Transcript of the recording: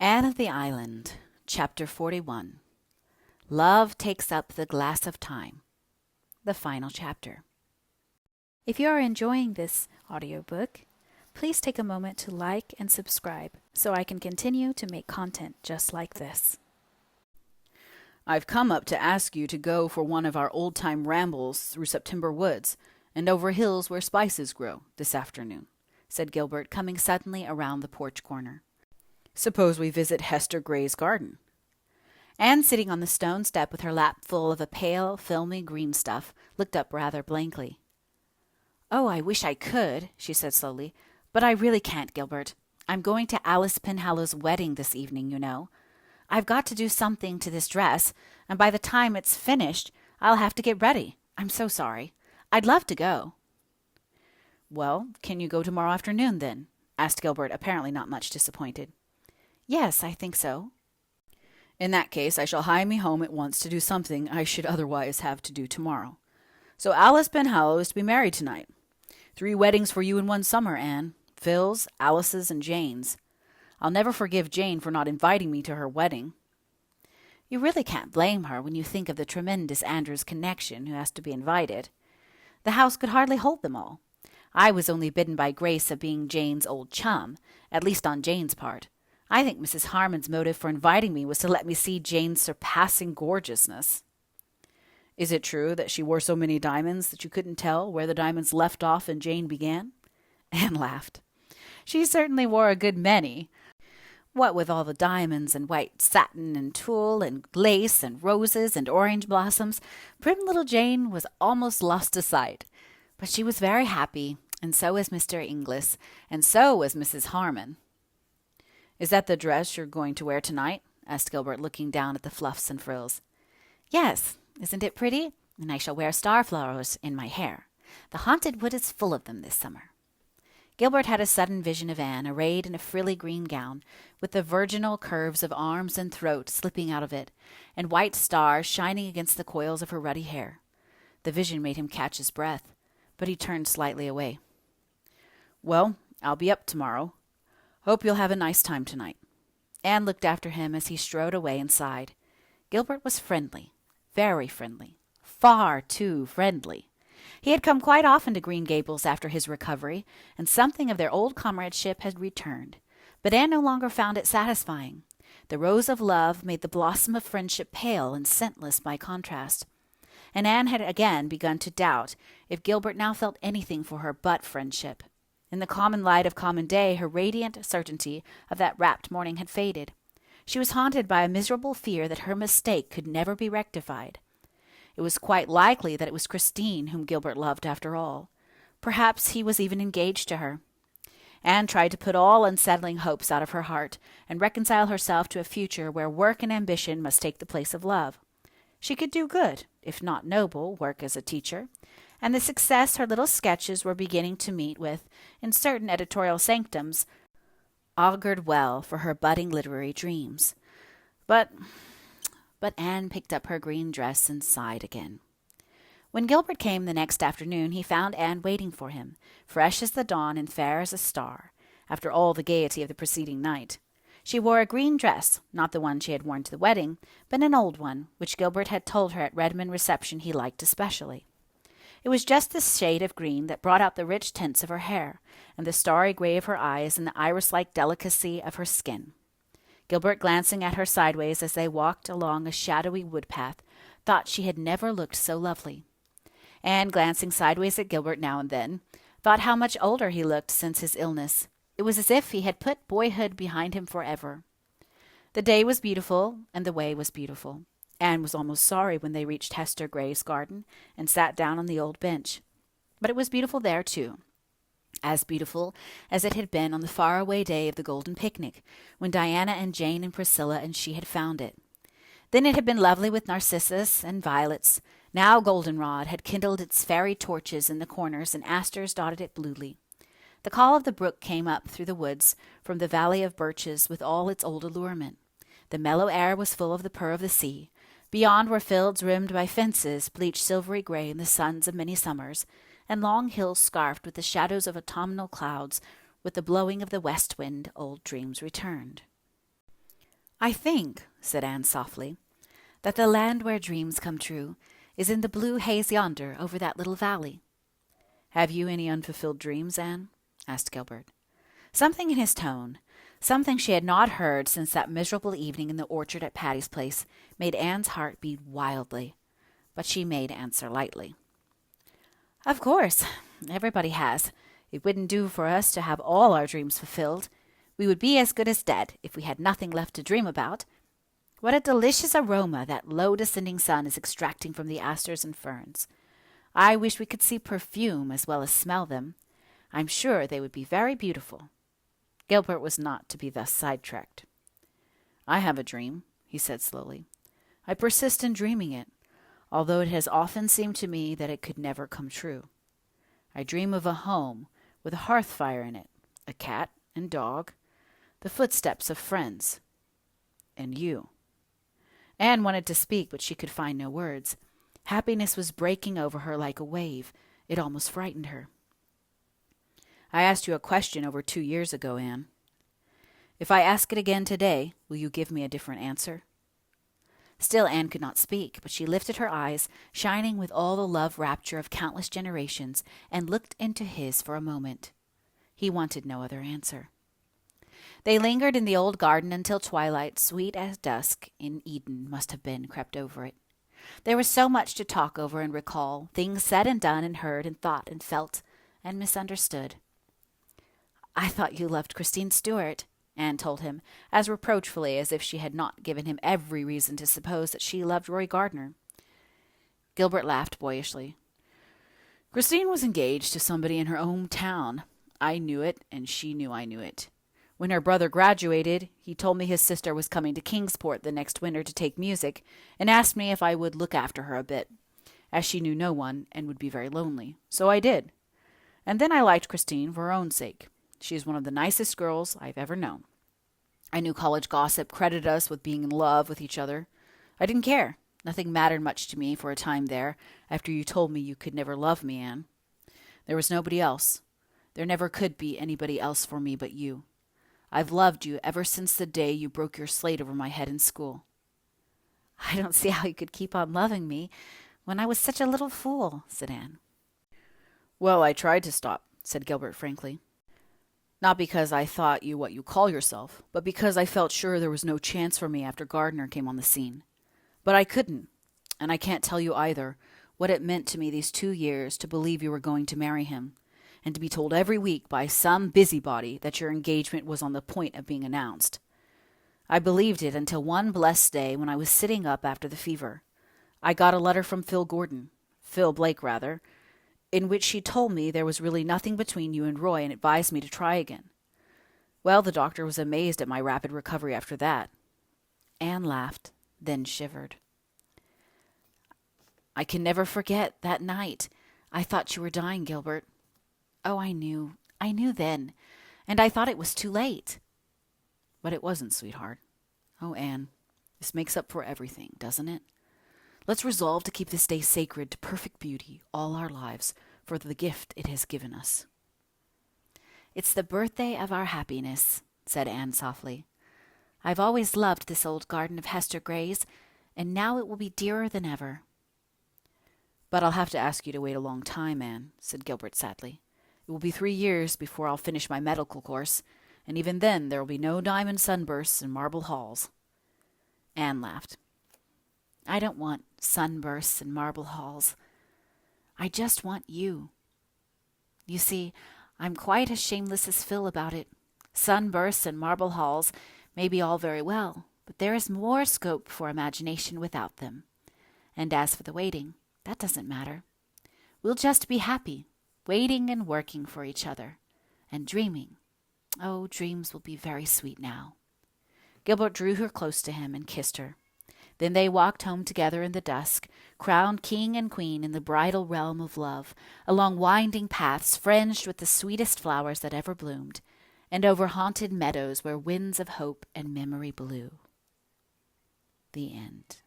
Anne of the Island, Chapter 41. Love Takes Up the Glass of Time. The final chapter. If you are enjoying this audiobook, please take a moment to like and subscribe so I can continue to make content just like this. I've come up to ask you to go for one of our old-time rambles through September woods and over hills where spices grow this afternoon, said Gilbert, coming suddenly around the porch corner. Suppose we visit Hester Gray's garden. Anne, sitting on the stone step with her lap full of a pale, filmy green stuff, looked up rather blankly. "Oh, I wish I could," she said slowly, "but I really can't, Gilbert. I'm going to Alice Penhallow's wedding this evening, you know. I've got to do something to this dress, and by the time it's finished, I'll have to get ready. I'm so sorry. I'd love to go." "Well, can you go tomorrow afternoon, then?" asked Gilbert, apparently not much disappointed. "Yes, I think so." "In that case, I shall hie me home at once to do something I should otherwise have to do tomorrow. So Alice Penhallow is to be married tonight. 3 weddings for you in one summer, Anne. Phil's, Alice's, and Jane's. I'll never forgive Jane for not inviting me to her wedding." "You really can't blame her when you think of the tremendous Andrews connection who has to be invited. The house could hardly hold them all. I was only bidden by grace of being Jane's old chum, at least on Jane's part. I think Mrs. Harmon's motive for inviting me was to let me see Jane's surpassing gorgeousness." "Is it true that she wore so many diamonds that you couldn't tell where the diamonds left off and Jane began?" Anne laughed. "She certainly wore a good many. What with all the diamonds and white satin and tulle and lace and roses and orange blossoms, prim little Jane was almost lost to sight. But she was very happy, and so was Mr. Inglis, and so was Mrs. Harmon." "Is that the dress you're going to wear tonight?" asked Gilbert, looking down at the fluffs and frills. "Yes, isn't it pretty? And I shall wear starflowers in my hair. The haunted wood is full of them this summer." Gilbert had a sudden vision of Anne, arrayed in a frilly green gown, with the virginal curves of arms and throat slipping out of it, and white stars shining against the coils of her ruddy hair. The vision made him catch his breath, but he turned slightly away. "Well, I'll be up tomorrow. Hope you'll have a nice time tonight." Anne looked after him as he strode away and sighed. Gilbert was friendly, very friendly, far too friendly. He had come quite often to Green Gables after his recovery, and something of their old comradeship had returned. But Anne no longer found it satisfying. The rose of love made the blossom of friendship pale and scentless by contrast. And Anne had again begun to doubt if Gilbert now felt anything for her but friendship. In the common light of common day, her radiant certainty of that rapt morning had faded. She was haunted by a miserable fear that her mistake could never be rectified. It was quite likely that it was Christine whom Gilbert loved after all. Perhaps he was even engaged to her. Anne tried to put all unsettling hopes out of her heart and reconcile herself to a future where work and ambition must take the place of love. She could do good, if not noble, work as a teacher, and the success her little sketches were beginning to meet with in certain editorial sanctums augured well for her budding literary dreams. But Anne picked up her green dress and sighed again. When Gilbert came the next afternoon, he found Anne waiting for him, fresh as the dawn and fair as a star, after all the gaiety of the preceding night. She wore a green dress, not the one she had worn to the wedding, but an old one, which Gilbert had told her at Redmond reception he liked especially. It was just the shade of green that brought out the rich tints of her hair, and the starry gray of her eyes, and the iris-like delicacy of her skin. Gilbert, glancing at her sideways as they walked along a shadowy wood-path, thought she had never looked so lovely. Anne, glancing sideways at Gilbert now and then, thought how much older he looked since his illness. It was as if he had put boyhood behind him forever. The day was beautiful, and the way was beautiful. Anne was almost sorry when they reached Hester Gray's garden and sat down on the old bench. But it was beautiful there, too. As beautiful as it had been on the faraway day of the golden picnic, when Diana and Jane and Priscilla and she had found it. Then it had been lovely with narcissus and violets. Now goldenrod had kindled its fairy torches in the corners, and asters dotted it bluely. The call of the brook came up through the woods from the valley of birches with all its old allurement. The mellow air was full of the purr of the sea. Beyond were fields rimmed by fences, bleached silvery gray in the suns of many summers, and long hills scarfed with the shadows of autumnal clouds. With the blowing of the west wind, old dreams returned. "I think," said Anne softly, "that the land where dreams come true is in the blue haze yonder over that little valley." "Have you any unfulfilled dreams, Anne?" asked Gilbert. Something in his tone, something she had not heard since that miserable evening in the orchard at Patty's Place, made Anne's heart beat wildly, but she made answer lightly. "Of course, everybody has. It wouldn't do for us to have all our dreams fulfilled. We would be as good as dead if we had nothing left to dream about. What a delicious aroma that low-descending sun is extracting from the asters and ferns. I wish we could see perfume as well as smell them. I'm sure they would be very beautiful." Gilbert was not to be thus sidetracked. "I have a dream," he said slowly. "I persist in dreaming it, although it has often seemed to me that it could never come true. I dream of a home with a hearth fire in it, a cat and dog, the footsteps of friends, and you." Anne wanted to speak, but she could find no words. Happiness was breaking over her like a wave. It almost frightened her. "I asked you a question over 2 years ago, Anne. If I ask it again today, will you give me a different answer?" Still Anne could not speak, but she lifted her eyes, shining with all the love rapture of countless generations, and looked into his for a moment. He wanted no other answer. They lingered in the old garden until twilight, sweet as dusk in Eden must have been, crept over it. There was so much to talk over and recall, things said and done and heard and thought and felt and misunderstood. "I thought you loved Christine Stuart," Anne told him, as reproachfully as if she had not given him every reason to suppose that she loved Roy Gardner. Gilbert laughed boyishly. "Christine was engaged to somebody in her own town. I knew it, and she knew I knew it. When her brother graduated, he told me his sister was coming to Kingsport the next winter to take music, and asked me if I would look after her a bit, as she knew no one and would be very lonely. So I did. And then I liked Christine for her own sake. She is one of the nicest girls I've ever known. I knew college gossip credited us with being in love with each other. I didn't care. Nothing mattered much to me for a time there, after you told me you could never love me, Anne. There was nobody else. There never could be anybody else for me but you. I've loved you ever since the day you broke your slate over my head in school." "I don't see how you could keep on loving me when I was such a little fool," said Anne. "Well, I tried to stop," said Gilbert frankly. "Not because I thought you what you call yourself, but because I felt sure there was no chance for me after Gardner came on the scene. But I couldn't, and I can't tell you either what it meant to me these 2 years to believe you were going to marry him, and to be told every week by some busybody that your engagement was on the point of being announced. I believed it until one blessed day when I was sitting up after the fever. I got a letter from Phil Blake, in which she told me there was really nothing between you and Roy and advised me to try again. Well, the doctor was amazed at my rapid recovery after that." Anne laughed, then shivered. "I can never forget that night. I thought you were dying, Gilbert." "Oh, I knew then, and I thought it was too late." "But it wasn't, sweetheart. Oh, Anne, this makes up for everything, doesn't it? Let's resolve to keep this day sacred to perfect beauty all our lives for the gift it has given us." "It's the birthday of our happiness," said Anne softly. "I've always loved this old garden of Hester Gray's, and now it will be dearer than ever." "But I'll have to ask you to wait a long time, Anne," said Gilbert sadly. "It will be 3 years before I'll finish my medical course, and even then there will be no diamond sunbursts and marble halls." Anne laughed. "I don't want sunbursts and marble halls. I just want you. You see, I'm quite as shameless as Phil about it. Sunbursts and marble halls may be all very well, but there is more scope for imagination without them. And as for the waiting, that doesn't matter. We'll just be happy, waiting and working for each other, and dreaming. Oh, dreams will be very sweet now." Gilbert drew her close to him and kissed her. Then they walked home together in the dusk, crowned king and queen in the bridal realm of love, along winding paths fringed with the sweetest flowers that ever bloomed, and over haunted meadows where winds of hope and memory blew. The end.